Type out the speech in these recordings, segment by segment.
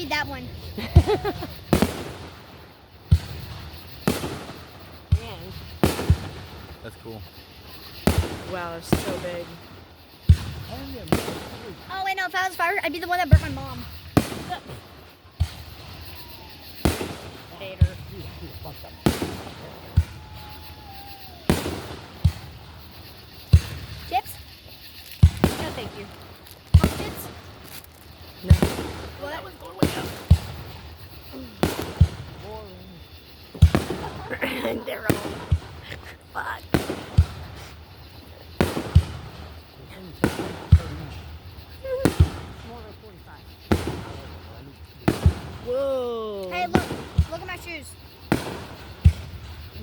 need that one. Man. That's cool. Wow, it's so big. Oh wait, no, if I was fire, I'd be the one that burnt my mom. Hater. Chips? No, thank you. Chips? No. Well, that one's going way up. They're all fuck. Whoa. Hey, look at my shoes.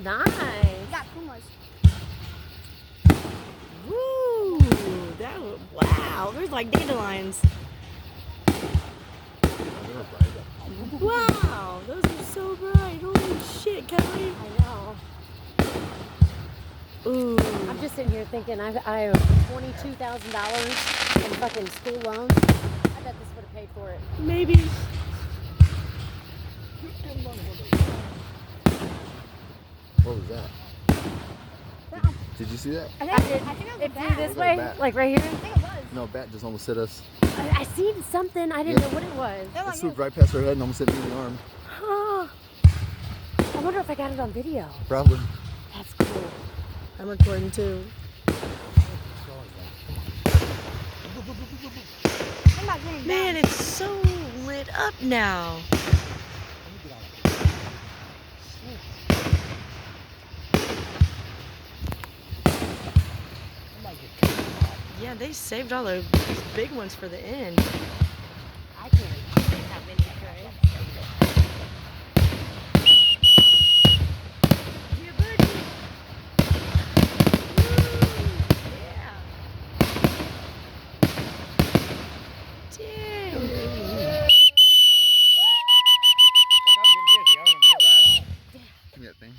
Nice. I got Pumas. Woo. That was, wow. There's like dandelions. Wow. Those are so bright. Holy shit, Kelly. I know. Ooh. I'm just sitting here thinking I owe $22,000 in fucking school loans. I bet this would have paid for it. Maybe. What was that? Did you see that? I I think did. it was a It flew bat. this Look at way, that. like right here. I think it was. No, a bat just almost hit us. I seen something. I didn't Yeah. know what it was. They're It like swooped this. right past our head and almost hit me in the arm. Huh. I wonder if I got it on video. Probably. That's cool. I'm recording too. I'm not getting Man, back. it's so lit up now. Yeah, they saved all the big ones for the end. I can't think how many trays. Yeah, buddy. Woo, yeah. Damn. Give me that thing.